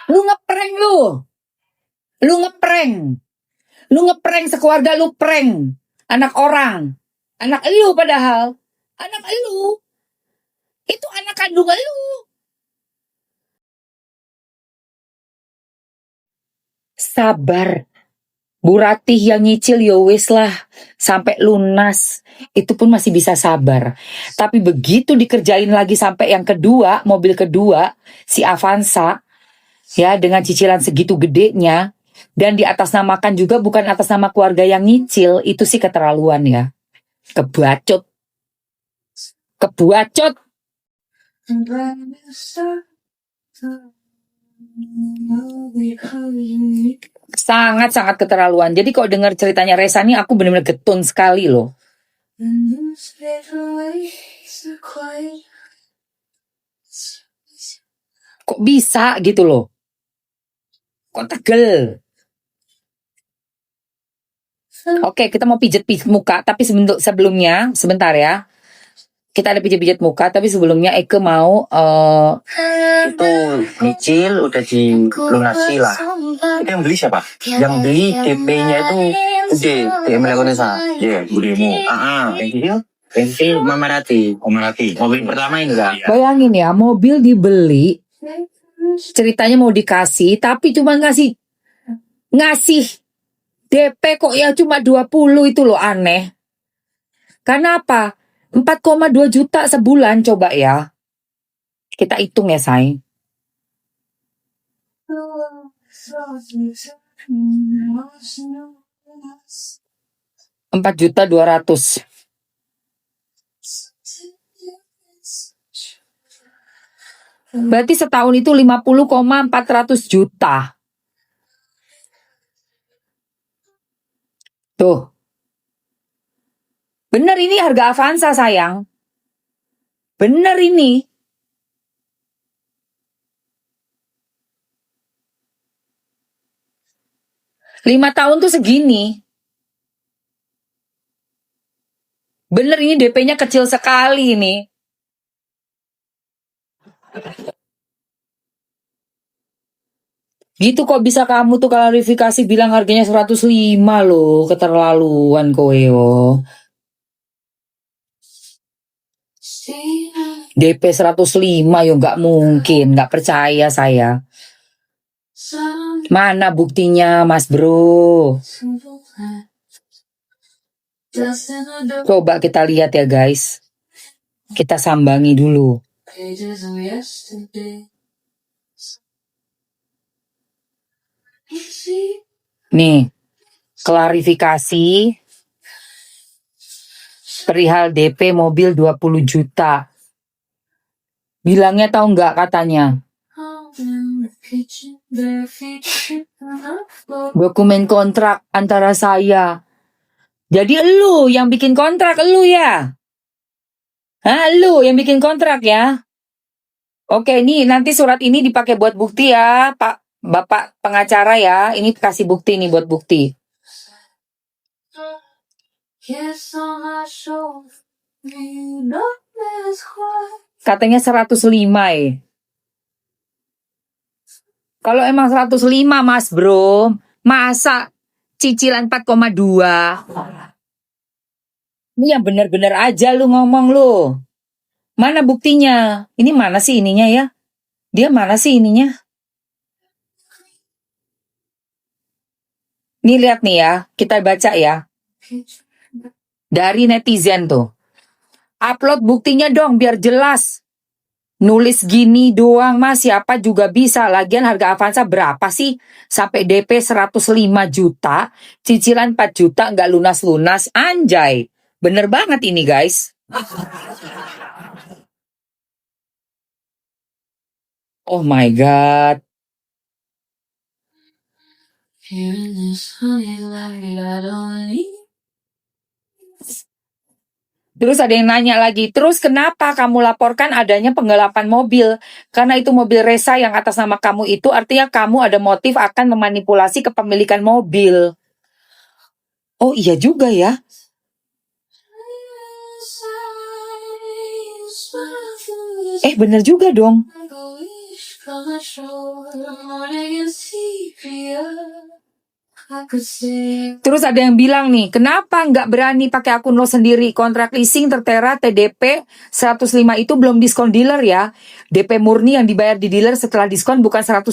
Lu ngeprank lu. Lu ngeprank. Lu ngeprank sekeluarga lu prank. Anak orang. Anak elu padahal. Anak elu. Itu anak kandung elu. Sabar. Bu Ratih yang nyicil ya wis lah. Sampai lunas. Itu pun masih bisa sabar. Tapi begitu dikerjain lagi sampai yang kedua, mobil kedua, si Avanza, ya dengan cicilan segitu gedenya, dan diatasnamakan juga bukan atas nama keluarga yang nyicil, itu sih keterlaluan ya. Kebacut. Kebacut. Sangat-sangat keterlaluan. Jadi kalau dengar ceritanya Resa nih, aku benar-benar getun sekali loh. Kok bisa gitu loh? Kok tegel? Oke, kita mau pijet-pijet muka, tapi sebelumnya, sebentar ya. Kita ada pijat-pijat muka, tapi sebelumnya Eke mau itu nyicil udah dilunasi lah. Itu yang beli siapa? Yang beli DP-nya itu Bude, DM Lekonesa. Iya, Budemu. Yang cicil? Pensil Mama Rati. Mobil pertama ini enggak? Bayangin ya, mobil dibeli, ceritanya mau dikasih, tapi cuma ngasih DP kok ya cuma 20, itu loh aneh. Karena apa? 4,2 juta sebulan coba ya. Kita hitung ya, say. 4.200.000. Berarti setahun itu 50,400 juta. Tuh. Bener ini harga Avanza, sayang. Bener ini. Lima tahun tuh segini. Bener ini DP-nya kecil sekali nih. Gitu kok bisa kamu tuh klarifikasi bilang harganya 105 loh. Keterlaluan kowe yo. DP 105 yo nggak mungkin. Nggak percaya saya. Mana buktinya, Mas Bro? Coba kita lihat ya guys. Kita sambangi dulu. Nih, klarifikasi perihal DP mobil 20 juta. Bilangnya tahu nggak katanya? Dokumen kontrak antara saya. Jadi elu yang bikin kontrak, elu ya? Hah, elu yang bikin kontrak ya? Oke, ini nanti surat ini dipakai buat bukti ya, Pak Bapak pengacara ya. Ini kasih bukti nih buat bukti. Katanya 105 ya. Kalau emang 105 Mas Bro, masa cicilan 4,2? Ini yang bener-bener aja lu ngomong lu. Mana buktinya? Ini mana sih ininya ya? Dia mana sih ininya? Nih lihat nih ya, kita baca ya. Dari netizen tuh. Upload buktinya dong biar jelas. Nulis gini doang mas, siapa juga bisa. Lagian harga Avanza berapa sih? Sampai DP 105 juta, cicilan 4 juta nggak lunas-lunas. Anjay, bener banget ini guys. Oh my god. Terus ada yang nanya lagi, terus kenapa kamu laporkan adanya penggelapan mobil? Karena itu mobil Resa yang atas nama kamu itu artinya kamu ada motif akan memanipulasi kepemilikan mobil. Oh iya juga ya. Bener juga dong. Terus ada yang bilang nih, kenapa nggak berani pakai akun lo sendiri? Kontrak leasing tertera TDP 105 itu belum diskon dealer ya. DP murni yang dibayar di dealer setelah diskon bukan 105.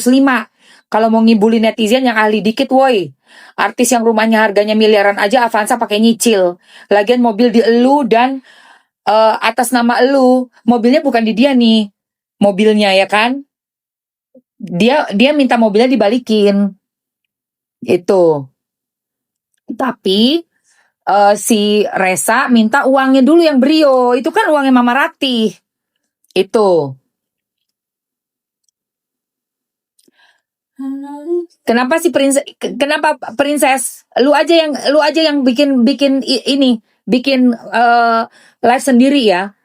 Kalau mau ngibulin netizen yang ahli dikit woi. Artis yang rumahnya harganya miliaran aja Avanza pakai nyicil. Lagian mobil di elu dan atas nama elu. Mobilnya bukan di dia nih. Mobilnya ya kan? Dia minta mobilnya dibalikin. Itu. Tapi si Resa minta uangnya dulu yang Brio. Itu kan uangnya Mama Ratih. Itu. Kenapa si kenapa Princess? Lu aja yang bikin ini, bikin live sendiri ya.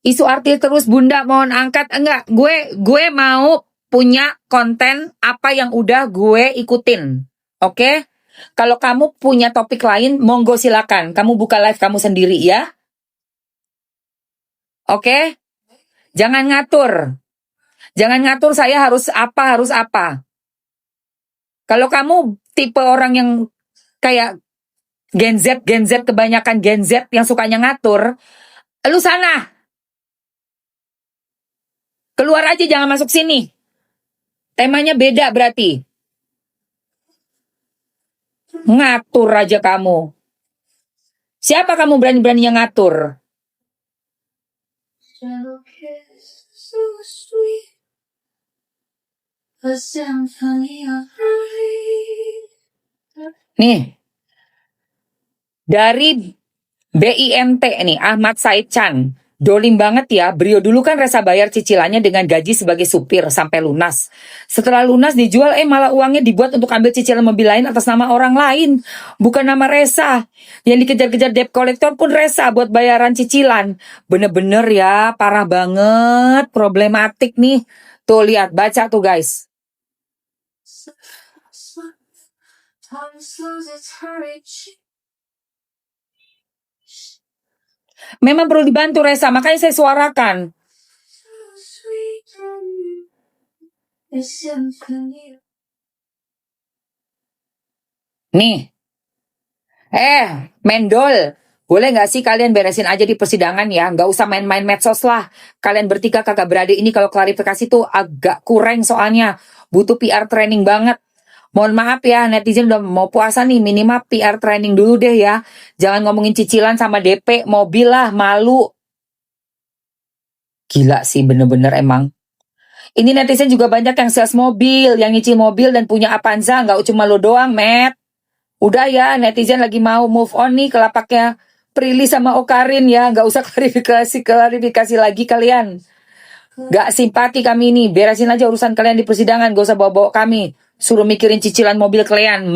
Isu artis terus Bunda mohon angkat. Enggak, gue mau punya konten apa yang udah gue ikutin. Oke? Kalau kamu punya topik lain, monggo silakan. Kamu buka live kamu sendiri ya. Oke? Jangan ngatur. Jangan ngatur saya harus apa. Kalau kamu tipe orang yang kayak Gen Z kebanyakan Gen Z yang sukanya ngatur, lu sana. Keluar aja, jangan masuk sini. Temanya beda berarti. Ngatur aja kamu. Siapa kamu berani-beraninya ngatur? Nih. Dari BIMT nih, Ahmad Said Chan. Dolim banget ya, Brio dulu kan Resa bayar cicilannya dengan gaji sebagai supir sampai lunas. Setelah lunas dijual, malah uangnya dibuat untuk ambil cicilan mobil lain atas nama orang lain. Bukan nama Resa. Yang dikejar-kejar debt collector pun Resa buat bayaran cicilan. Bener-bener ya, parah banget, problematik nih. Tuh lihat, baca tuh guys. Memang perlu dibantu Resa, makanya saya suarakan. Nih. Mendol. Boleh gak sih kalian beresin aja di persidangan ya? Gak usah main-main medsos lah. Kalian bertiga kakak beradik ini kalau klarifikasi tuh agak kurang soalnya. Butuh PR training banget. Mohon maaf ya, netizen udah mau puasa nih, minimal PR training dulu deh ya. Jangan ngomongin cicilan sama DP, mobil lah, malu. Gila sih, bener-bener emang. Ini netizen juga banyak yang sales mobil, yang nyicil mobil dan punya Avanza, nggak cuma lo doang, Matt. Udah ya, netizen lagi mau move on nih ke lapaknya Prilly sama Okarin ya, nggak usah klarifikasi lagi kalian. Nggak simpati kami ini, beresin aja urusan kalian di persidangan, gak usah bawa-bawa kami. Suruh mikirin cicilan mobil kalian,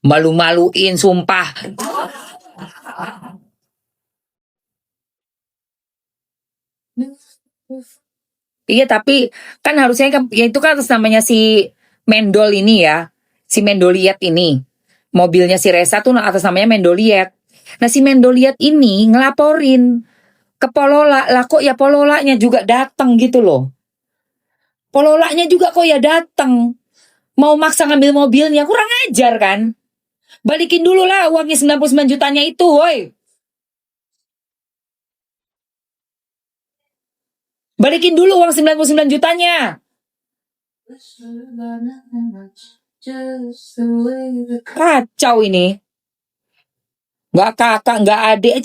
malu-maluin, sumpah. Iya, tapi kan harusnya ya itu kan atas namanya si Mendol ini ya, si Mendoliet ini. Mobilnya si Resa tuh atas namanya Mendoliet. Nah si Mendoliet ini ngelaporin ke Polola, lah kok ya Pololanya juga datang gitu loh. Pololanya juga kok ya datang. Mau maksa ngambil mobilnya, kurang ajar kan. Balikin dulu lah uangnya 99 jutanya itu, woi. Balikin dulu uang 99 jutanya. Kacau ini. Gak kakak, gak adik,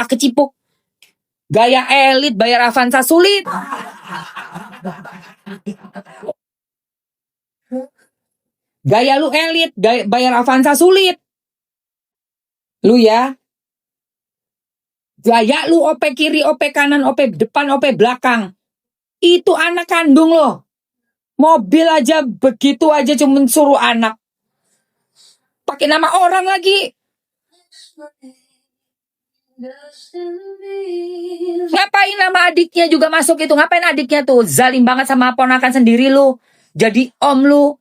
kecipuk. Gaya elit, bayar Avanza sulit. Gaya lu elit, bayar Avanza sulit. Lu ya. Gaya lu OP kiri, OP kanan, OP depan, OP belakang. Itu anak kandung lo. Mobil aja begitu aja cuma suruh anak. Pakai nama orang lagi. Ngapain nama adiknya juga masuk itu? Ngapain adiknya tuh? Zalim banget sama ponakan sendiri lu. Jadi om lu.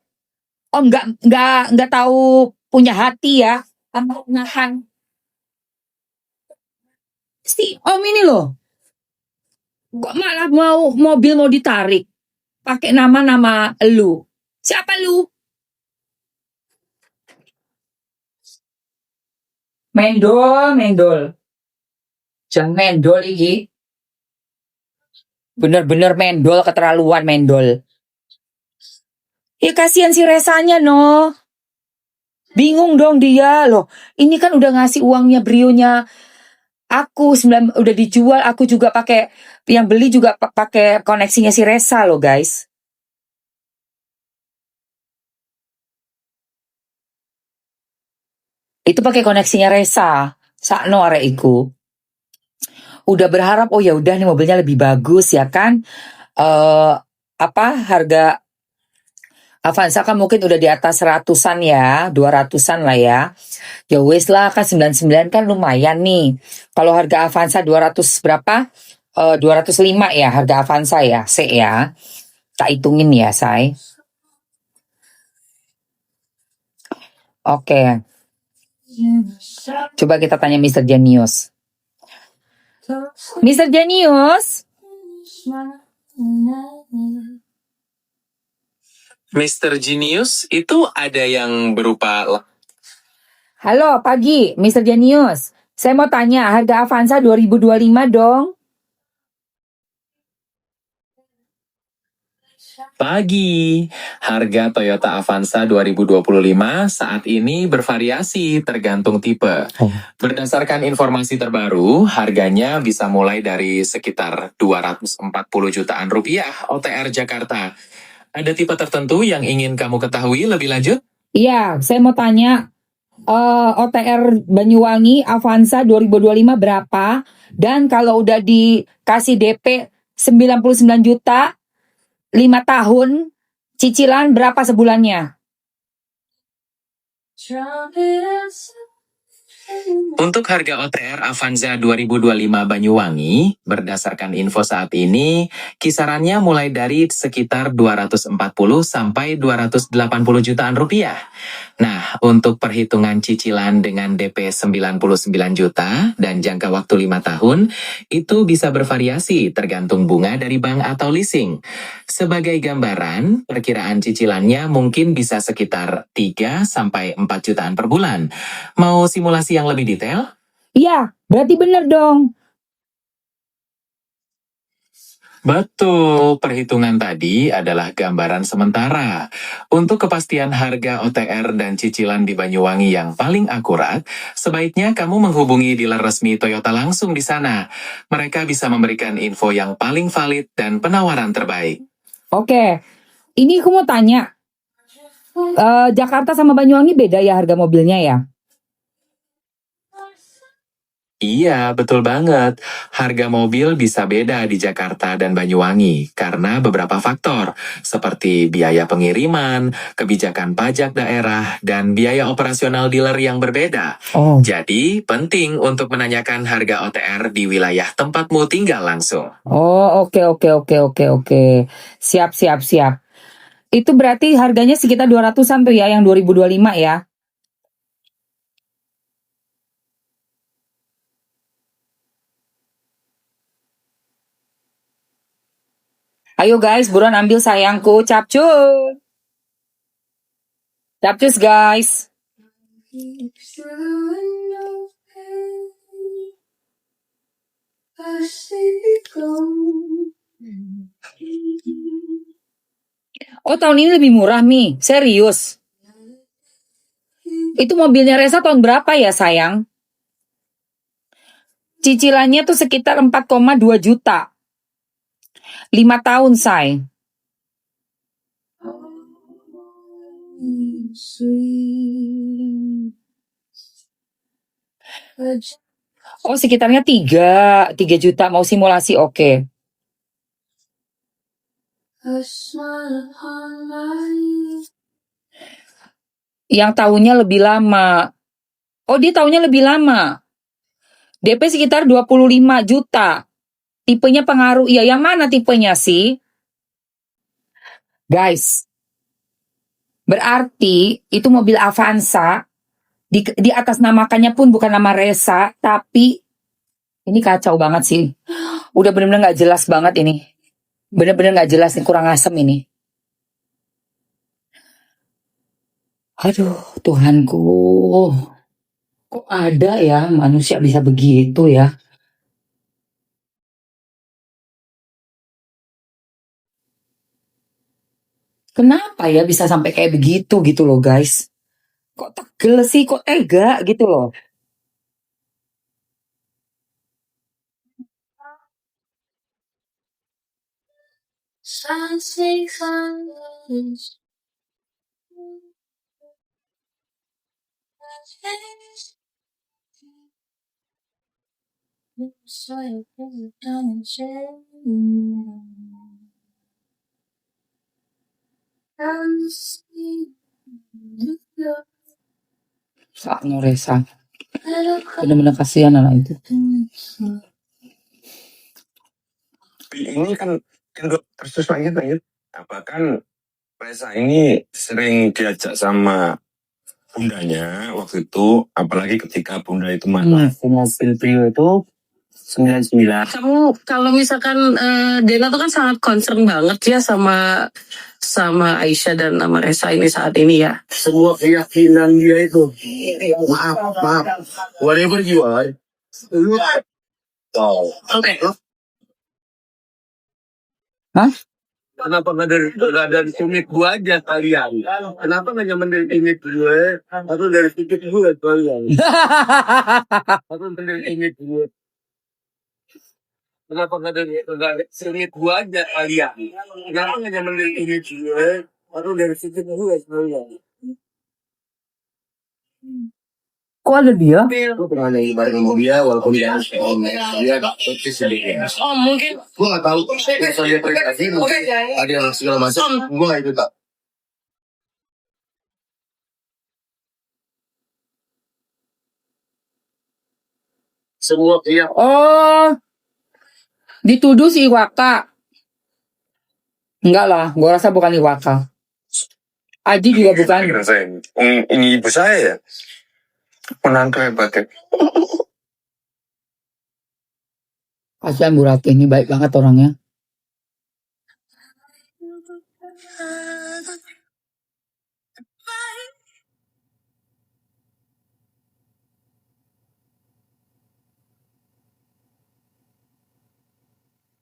Om nggak tahu punya hati ya. Tambah ngahan. Si om ini loh. Kok malah mobil mau ditarik? Pakai nama-nama lu. Siapa lu? Mendol. Jangan mendol iki. Bener-bener mendol, keterlaluan mendol. Ya kasihan si Resanya no. Bingung dong dia loh. Ini kan udah ngasih uangnya Brionya. Aku udah dijual, aku juga pakai, yang beli juga pakai koneksinya si Resa loh guys. Itu pakai koneksinya Resa. Sakno arek iku. Udah berharap oh ya udah nih mobilnya lebih bagus ya kan. Harga Avanza kan mungkin udah di atas 100-an ya, 200-an lah ya. Ya wes lah kan 99 kan lumayan nih. Kalau harga Avanza 200 berapa? 205 ya harga Avanza ya, C ya. Tak hitungin ya, say. Oke. Coba kita tanya Mr. Genius. Mr. Genius? Mr. Genius itu ada yang berupa... Halo, pagi, Mr. Genius. Saya mau tanya, harga Avanza 2025 dong. Pagi, harga Toyota Avanza 2025 saat ini bervariasi tergantung tipe. Berdasarkan informasi terbaru, harganya bisa mulai dari sekitar 240 jutaan rupiah OTR Jakarta. Ada tipe tertentu yang ingin kamu ketahui lebih lanjut? Iya, saya mau tanya, OTR Banyuwangi Avanza 2025 berapa? Dan kalau udah dikasih DP 99 juta, 5 tahun, cicilan berapa sebulannya? Untuk harga OTR Avanza 2025 Banyuwangi, berdasarkan info saat ini, kisarannya mulai dari sekitar 240 sampai 280 jutaan rupiah. Nah, untuk perhitungan cicilan dengan DP 99 juta dan jangka waktu 5 tahun, itu bisa bervariasi tergantung bunga dari bank atau leasing. Sebagai gambaran, perkiraan cicilannya mungkin bisa sekitar 3 sampai 4 jutaan per bulan. Mau simulasi yang lebih detail? Iya, berarti bener dong. Betul, perhitungan tadi adalah gambaran sementara. Untuk kepastian harga OTR dan cicilan di Banyuwangi yang paling akurat, sebaiknya kamu menghubungi dealer resmi Toyota langsung di sana. Mereka bisa memberikan info yang paling valid dan penawaran terbaik. Oke, ini aku mau tanya, Jakarta sama Banyuwangi beda ya harga mobilnya ya? Iya, betul banget. Harga mobil bisa beda di Jakarta dan Banyuwangi karena beberapa faktor, seperti biaya pengiriman, kebijakan pajak daerah, dan biaya operasional dealer yang berbeda. Oh, Jadi, penting untuk menanyakan harga OTR di wilayah tempatmu tinggal langsung. oke. Siap. Itu berarti harganya sekitar 200-an tuh ya yang 2025 ya? Ayo guys, buruan ambil sayangku, capcus. Capcus guys. Oh, tahun ini lebih murah Mi, serius. Itu mobilnya Resa tahun berapa ya sayang? Cicilannya tuh sekitar 4,2 juta. 5 tahun say. Oh, sekitarnya 3 juta mau simulasi, oke. Yang tahunnya lebih lama. Oh, dia tahunnya lebih lama. DP sekitar 25 juta. Tipenya pengaruh. Iya, yang mana tipenya sih? Guys, berarti itu mobil Avanza. Di atas namakannya pun bukan nama Resa, tapi ini kacau banget sih. Udah bener-bener gak jelas banget ini. Bener-bener gak jelas nih, kurang asem ini. Aduh, Tuhanku. Kok ada ya manusia bisa begitu ya? Kenapa ya bisa sampai kayak begitu gitu loh guys? Kok tegel sih, kok tega gitu loh. Saat Noresa. Bener-bener kasihan anak itu. Ini kan kasus lanjut. Apa kan Reza ini sering diajak sama bundanya waktu itu, apalagi ketika bunda itu marah. Mobil Brio itu 99. Kamu kalau misalkan Dena tuh kan sangat concern banget ya sama Aisyah dan sama Reza ini saat ini ya. Semua keyakinan dia itu, maaf, whatever you are, Oke. Hah? Kenapa nggak dari unit gua aja kalian? Kenapa nggak nyaman dari unit gue atau dari titik gue kalian? Atau dari unit gue? Kenapa nggak dari unit gue aja kalian? Kenapa nggak nyaman dari unit gue atau dari titik gue kalian? Kok ada dia? Gue pernah nyanyi bareng sama dia walaupun dia persis sedikit. Oh mungkin. Gue nggak tahu. Saya tadi mungkin ada yang segala macam. Gue nggak itu tak. Semua pihak. Oh, dituduh si Iwaka. Enggak lah, gua rasa bukan Iwaka. Aji juga bukan. Ini ibu saya ya. Menantu hebat ya. Kasihan Bu Ratih, ini baik banget orangnya.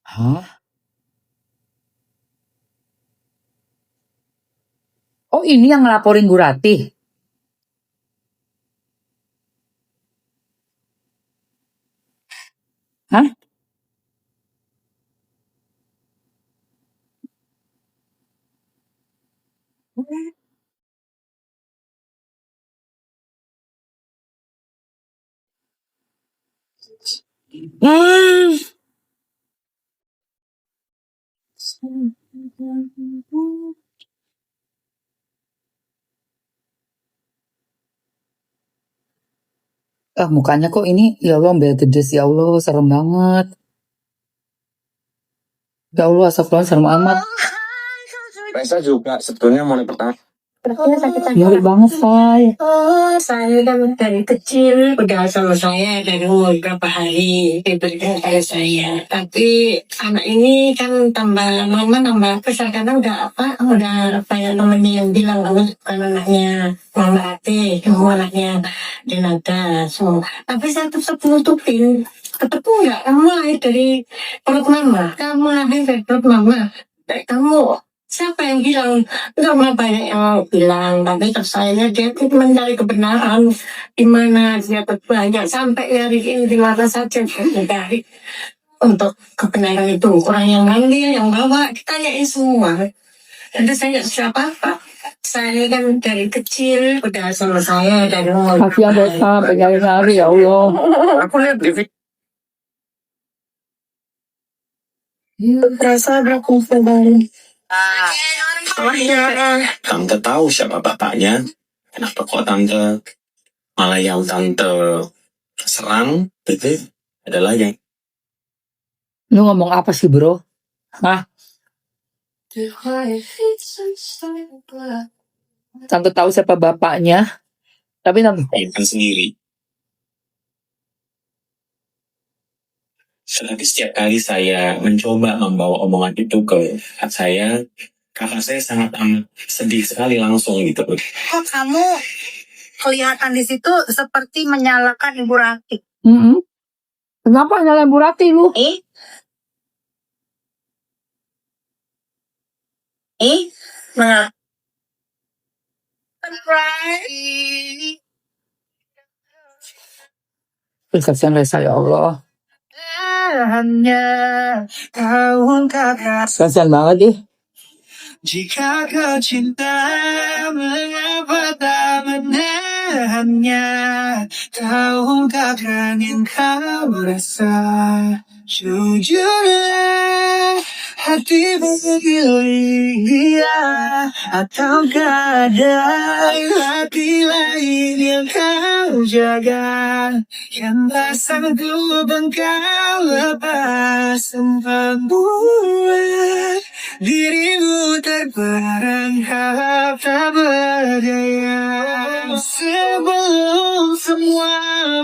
Hah? Oh, ini yang ngelaporin Bu Ratih. Hah? Mukanya kok ini, ya Allah, betedes, ya Allah, serem banget. Ya Allah, astagfirullah, serem amat. Reza juga sebetulnya mulai pertama. Ngeri banget, Say. Saya kan dari kecil udah sama saya dari umur berapa hari diberikan kayak saya. Tapi anak ini kan tambah mama tambah besar karena udah yang namanya yang bilang bukan anaknya Mama Ati, anaknya Denada semua. Tapi saya tetap nutupin. Ketemu nggak kamu lahir dari perut mama? Kamu lahir dari perut mama. Kamu siapa yang bilang? Enggak banyak yang bilang, tapi saya dia itu mencari kebenaran di mana dia terbanyak sampai hari ini di mana saja dia mencari untuk kebenaran itu. Orang yang ngambil, yang bawa, ditanyain semua. Jadi saya nggak bisa apa-apa. Saya kan dari kecil udah sama saya dari umur. Kasihan Reza, nyari-nyari, ya Allah. Aku lihat di Rasa berkumpul banget. Tante tahu siapa bapaknya. Kenapa kok tante malah yang tante serang? Itu adalah yang Lu ngomong apa sih, bro? Hah? Tante tahu siapa bapaknya, tapi tante mainkan sendiri. Tetapi setiap kali saya mencoba membawa omongan itu ke kakak saya sangat amat sedih sekali langsung gitu. Kok kamu kelihatan di situ seperti menyalahkan Ibu Rati? Kenapa nyalain Bu Rati lu? Mengapa? Kasihan Resa, ya Allah. Kasihan banget deh. Jika kau cinta, mengapa tak menahannya? Tahukah yang kau rasa? Jujurlah, hati milik dia, ataukah ada hati lain yang kau jaga, yang tak sanggup engkau lepas, sempat buat dirimu terperangkap tak berdaya. Sebelum semua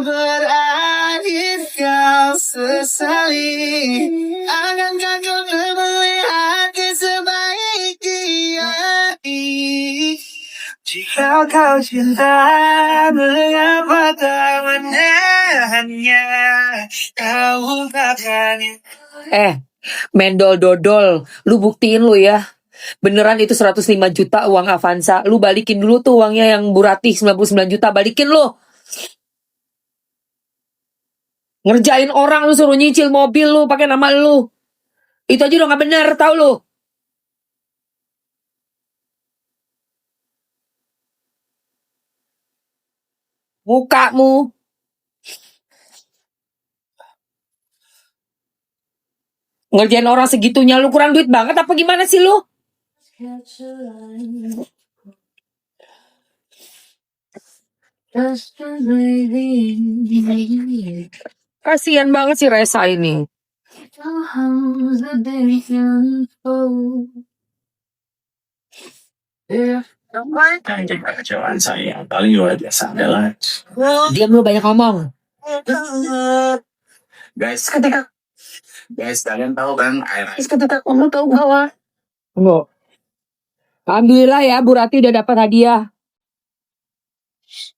berakhir kau sesali, akankah kau melihat sebaik dia? Jika kau cinta, mengapa tak menahannya? Kau takkan. Mendol dodol, lu buktiin lu ya. Beneran itu 105 juta uang Avanza. Lu balikin dulu tuh uangnya yang Bu Rati 99 juta, balikin lu. Ngerjain orang lu suruh nyicil mobil lu pakai nama lu. Itu aja udah gak bener, tau lu. Mukamu. Ngerjain orang segitunya, lu kurang duit banget apa gimana sih lu? Kasian banget si Resa ini. Kekecewaan saya yang paling luar biasa adalah Diam lu, banyak ngomong. guys, kalian tahu kan air Ketika kamu tahu bahwa Enggak. Alhamdulillah ya, Bu Rati udah dapat hadiah.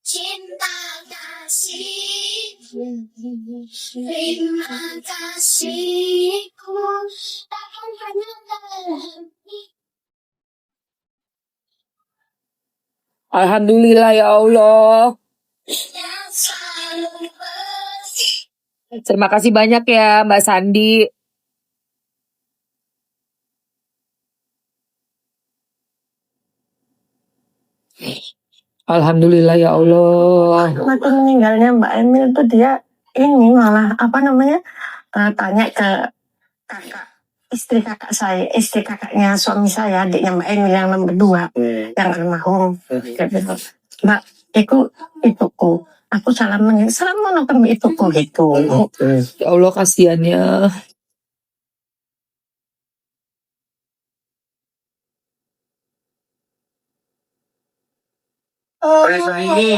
Cinta kasih, terima kasihku takkan pernah berhenti. Alhamdulillah ya Allah. Yang selalu Terima kasih banyak ya Mbak Sandi. Alhamdulillah ya Allah. waktu meninggalnya Mbak Emil itu dia ini malah tanya ke kakak istri kakaknya suami saya, adiknya Mbak Emil yang nomor 2 yang almarhum. Dia bilang, Mbak, ituku. Aku salam menonton ituku gitu. Ya Allah, kasihannya. Resa ini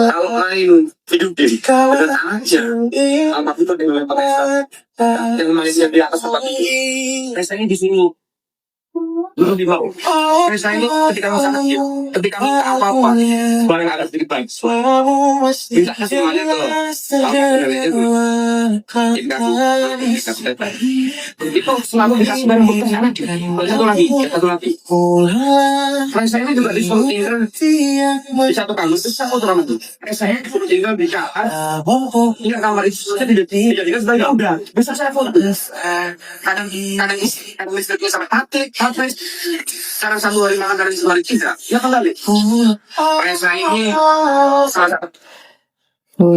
kalau main hidup diri bener aja sama itu dengan Resa yang mainnya di atas tempat itu. Resa ini di sini dulu di bawah. Resa ini ketika masalah ketika minta apa-apa paling agak sedikit baik minta semuanya ke itu selalu dikasih barang bukti sana. Satu lagi Resa ini juga disuruh tinggal di satu kamar itu satu kamar itu. Resa ini disuruh tinggal di kamar tinggal kamar itu saja tidak sebagai udah bisa saya foto kadang listriknya sampai mati sekarang 1 hari makan dari 1 hari tidak ya kembali. Resa ini salah satu.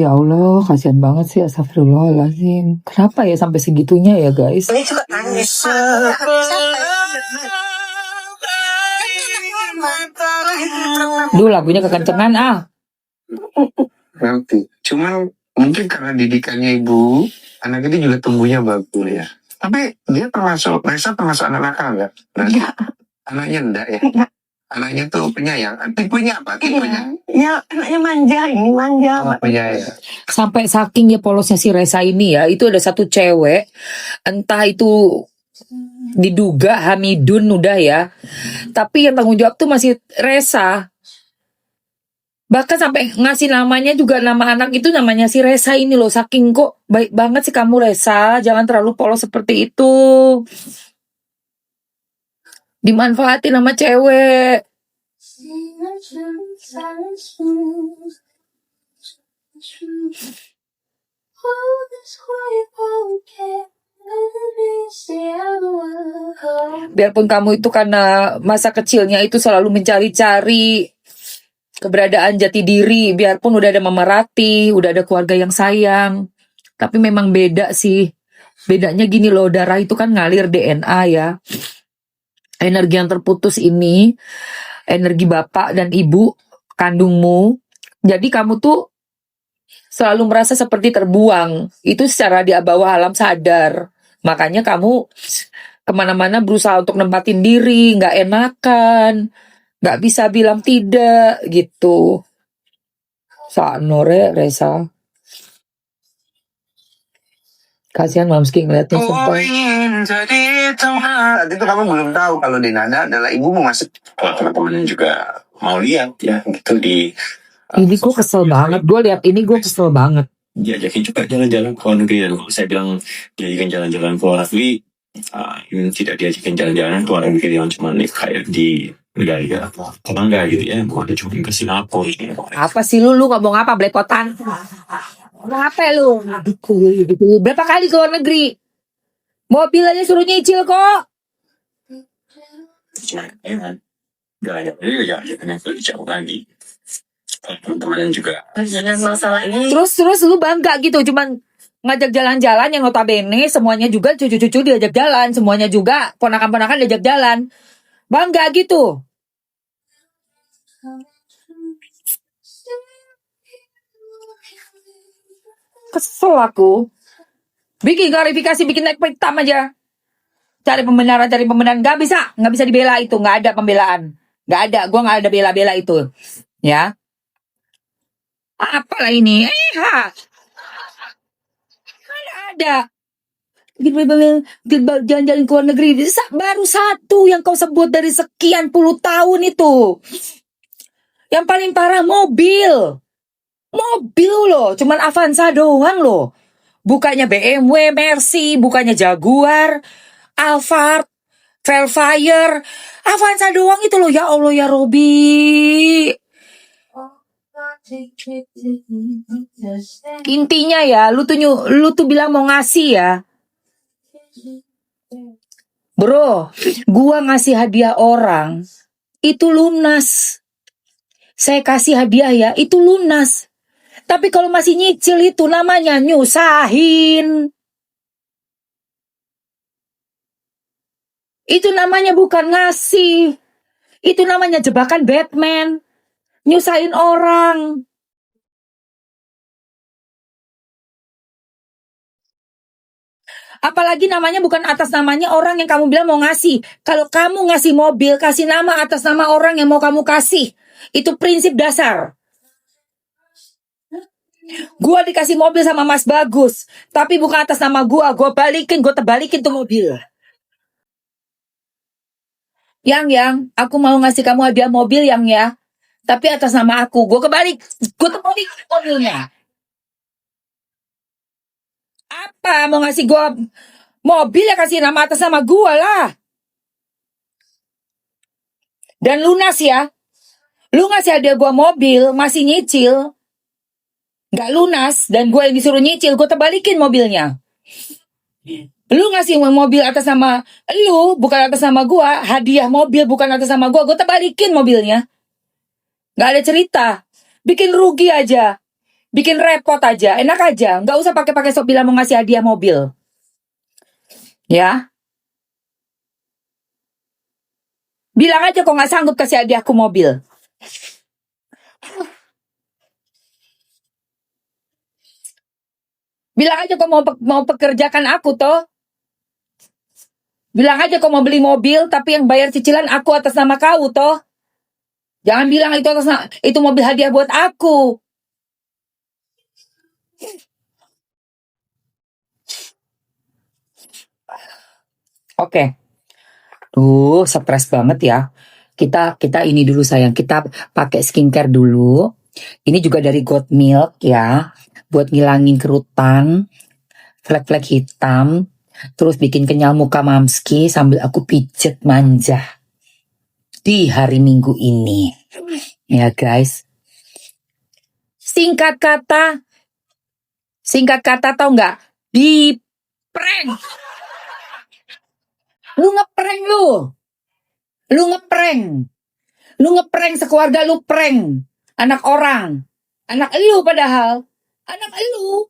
Ya Allah, kasihan banget sih, astagfirullahaladzim. Kenapa ya sampai segitunya ya guys? Ini juga nangis. Duh, lagunya kekencengan Nanti. Cuman mungkin karena didikannya ibu, anak ini juga tumbuhnya bagus ya. Tapi dia Resa termasuk anak nakal nggak? Berarti anaknya enggak ya? Enggak. Anaknya tuh penyayang. Tipenya apa? Tipenya? Ya, anaknya manja, ini manja. Oh, penyayang. Sampai saking ya polosnya si Resa ini ya, itu ada satu cewek, entah itu diduga Hamidun udah ya, tapi yang tanggung jawab tuh masih Resa. Bahkan sampai ngasih namanya juga, nama anak itu namanya si Resa ini loh. Saking kok baik banget sih kamu Resa, jangan terlalu polos seperti itu. Dimanfaatin sama cewek. Biarpun kamu itu karena masa kecilnya itu selalu mencari-cari keberadaan jati diri, biarpun udah ada Mama Rati, udah ada keluarga yang sayang, tapi memang beda sih. Bedanya gini loh, darah itu kan ngalir DNA ya. Energi yang terputus ini, energi bapak dan ibu kandungmu. Jadi kamu tuh selalu merasa seperti terbuang. Itu secara di bawah alam sadar. Makanya kamu kemana-mana berusaha untuk nempatin diri, nggak enakan, nggak bisa bilang tidak gitu. Saknore Resa. Kasihan Mamski ngeliatnya sumpah. ingin jadi teman. Saat itu kamu belum tahu kalau Denada adalah ibumu masuk. Kalau teman-teman juga mau lihat ya gitu di Ini gue kesel banget. Gue lihat ini gue kesel banget. diajakin juga jalan-jalan ke luar negeri, dan kalau saya bilang diajakin jalan-jalan ke luar negeri, ini tidak diajakin jalan-jalan ke luar negeri yang cuma kayak di negara tetangga gitu ya, bukan cuma ke Singapura gitu. Apa sih lu ngomong apa belepotan? Apa lu? Berapa kali ke luar negeri? Mobil aja suruh nyicil kok. Cuma kan nggak ada ajakan yang lebih jauh lagi. Teman-teman juga Dengan masalah ini, Terus lu bangga gitu, cuman ngajak jalan-jalan yang notabene semuanya juga cucu-cucu diajak jalan, semuanya juga ponakan-ponakan diajak jalan. Bangga gitu. Kesel aku. Bikin klarifikasi, bikin naik hitam aja. Cari pembenaran. Nggak bisa dibela itu. Nggak ada pembelaan. Nggak ada, gue nggak ada bela-bela itu. Ya. Apalah ini? Mana ada. Jalan-jalan ke luar negeri. Baru satu yang kau sebut dari sekian puluh tahun itu. Yang paling parah mobil. Mobil loh. Cuman Avanza doang loh. Bukannya BMW, Mercy, bukannya Jaguar, Alphard, Velfire, Avanza doang itu loh. Ya Allah ya Robi. Intinya ya, lu tuh bilang mau ngasih ya. Bro, gua ngasih hadiah orang itu lunas. Saya kasih hadiah ya, itu lunas. Tapi kalau masih nyicil itu namanya nyusahin. Itu namanya bukan ngasih. Itu namanya jebakan Batman. Nyusahin orang. Apalagi namanya bukan atas namanya orang yang kamu bilang mau ngasih. Kalau kamu ngasih mobil, kasih nama atas nama orang yang mau kamu kasih. Itu prinsip dasar. Gua dikasih mobil sama Mas Bagus, tapi bukan atas nama gua terbalikin tuh mobil. Yang, aku mau ngasih kamu hadiah mobil yang ya, tapi atas nama aku, gua terbalik mobilnya. Apa mau ngasih gua mobil ya kasih nama atas nama gua lah. Dan lunas ya, lu ngasih hadiah gua mobil masih nyicil. Gak lunas, dan gue yang disuruh nyicil, gue terbalikin mobilnya. Lu ngasih mobil atas nama lu, bukan atas nama gue. Hadiah mobil bukan atas nama gue terbalikin mobilnya. Gak ada cerita. Bikin rugi aja. Bikin repot aja, enak aja. Gak usah pakai sok bilang mau ngasih hadiah mobil. Ya. Bilang aja kok gak sanggup kasih hadiahku mobil. Bilang aja kok mau pekerjakan aku toh. Bilang aja kok mau beli mobil, tapi yang bayar cicilan aku atas nama kau toh. Jangan bilang itu mobil hadiah buat aku. Oke. Stres banget ya. Kita ini dulu sayang. Kita pakai skincare dulu. Ini juga dari Got Milk ya. Buat ngilangin kerutan, flek-flek hitam, terus bikin kenyal muka Mamski sambil aku pijet manja di hari Minggu ini. Ya guys. Singkat kata tau nggak? Di prank. Lu ngeprank lu. Lu ngeprank sekeluarga lu prank. Anak orang. Anak elu padahal. Anak elu.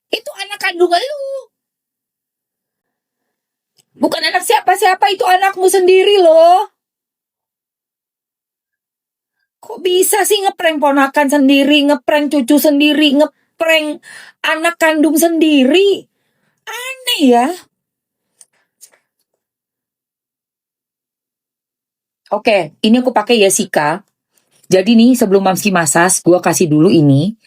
Itu anak kandung elu. Bukan anak siapa-siapa, itu anakmu sendiri loh. Kok bisa sih ngeprank ponakan sendiri, ngeprank cucu sendiri, ngeprank anak kandung sendiri? Aneh ya. Oke, ini aku pakai Jessica. Jadi nih sebelum Mamski masas, gue kasih dulu ini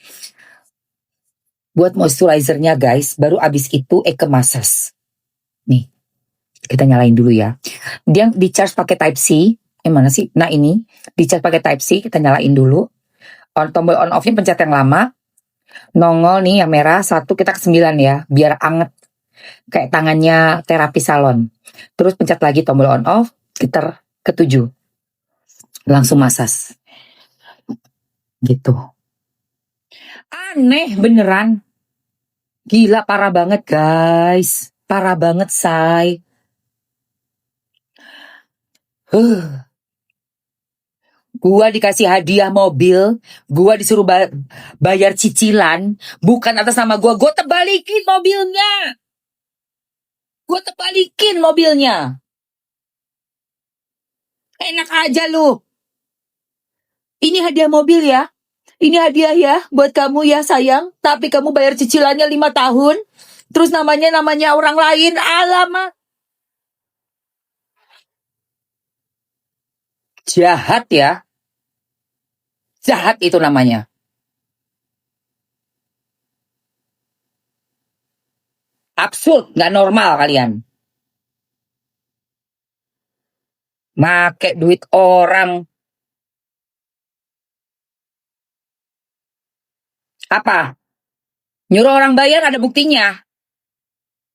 buat moisturizernya guys. Baru abis itu Eke masas. Nih, kita nyalain dulu ya. Dia di charge pakai Type C. Mana sih? Nah ini di charge pakai Type C. Kita nyalain dulu. Tombol on off-nya pencet yang lama. Nongol nih yang merah 1, kita ke 9 ya. Biar anget. Kayak tangannya terapi salon. Terus pencet lagi tombol on off. Kita ke 7. Langsung masas. Gitu. Aneh beneran. Gila parah banget guys. Parah banget say. Gua dikasih hadiah mobil. Gua disuruh bayar cicilan. Bukan atas nama gua. Gua terbalikin mobilnya. Enak aja lu. Ini hadiah mobil ya. Ini hadiah ya buat kamu ya sayang. Tapi kamu bayar cicilannya 5 tahun. Terus namanya orang lain. Alamak. Jahat ya. Jahat itu namanya. Absurd. Gak normal kalian. Make duit orang. Apa? Nyuruh orang bayar ada buktinya.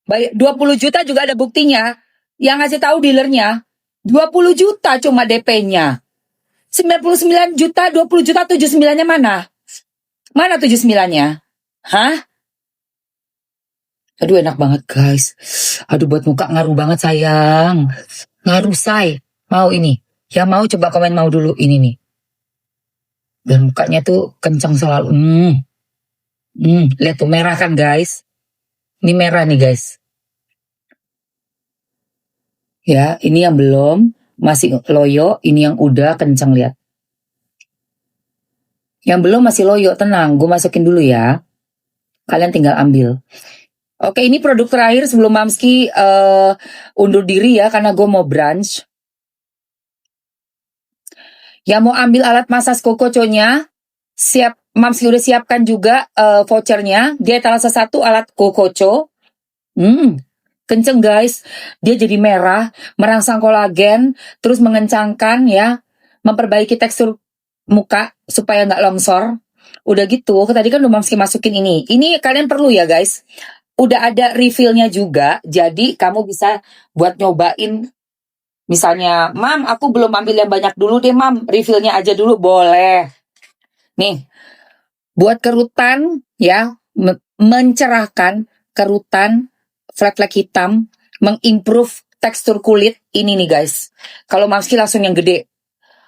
20 juta juga ada buktinya. Yang ngasih tahu dealernya. 20 juta cuma DP-nya. 99 juta, 20 juta, 79-nya mana? Mana 79-nya? Hah? Aduh enak banget guys. Aduh buat muka ngaruh banget sayang. Ngaruh say. Mau ini. Yang mau coba komen mau dulu ini nih. Dan mukanya tuh kencang selalu. Lihat tuh merah kan guys. Ini merah nih guys. Ya, ini yang belum. Masih loyo. Ini yang udah kencang lihat. Yang belum masih loyo. Tenang, gue masukin dulu ya. Kalian tinggal ambil. Oke, ini produk terakhir sebelum Mamski undur diri ya. Karena gue mau brunch. Yang mau ambil alat massage Kokoco-nya. Siap. Mamski udah siapkan juga vouchernya. Dia salah satu alat Kokoco. Kenceng guys. Dia jadi merah. Merangsang kolagen. Terus mengencangkan ya. Memperbaiki tekstur muka. Supaya nggak longsor. Udah gitu. Tadi kan udah Mamski masukin ini. Ini kalian perlu ya guys. Udah ada refillnya juga. Jadi kamu bisa buat nyobain. Misalnya, Mam aku belum ambil yang banyak dulu deh Mam. Refillnya aja dulu boleh. Nih. Buat kerutan ya, mencerahkan kerutan, flek-flek hitam, mengimprove tekstur kulit, ini nih guys. Kalau Mamski langsung yang gede.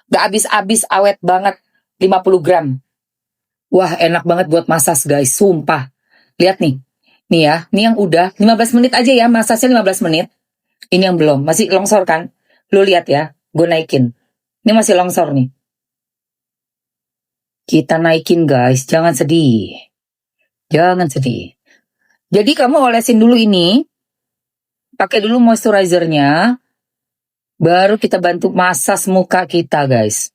Gak habis-habis awet banget, 50 gram. Wah enak banget buat massage guys, sumpah. Lihat nih, nih ya, ini yang udah, 15 menit aja ya, massage-nya 15 menit. Ini yang belum, masih longsor kan? Lu lihat ya, gue naikin. Ini masih longsor nih. Kita naikin guys, jangan sedih. Jangan sedih. Jadi kamu olesin dulu ini. Pakai dulu moisturizernya. Baru kita bantu massage muka kita guys.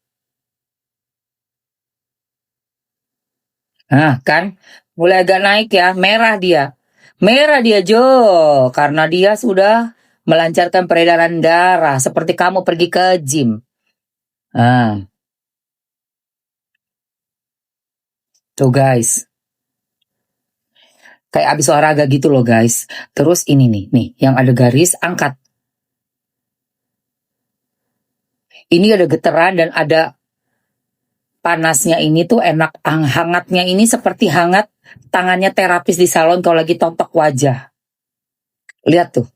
Nah, kan? Mulai agak naik ya, merah dia. Merah dia, Jo. Karena dia sudah melancarkan peredaran darah. Seperti kamu pergi ke gym. Nah, tuh guys. Kayak abis olahraga gitu loh guys. Terus ini nih, yang ada garis, angkat. Ini ada geteran dan ada panasnya ini tuh enak. Hangatnya ini seperti hangat tangannya terapis di salon kalau lagi totok wajah. Lihat tuh.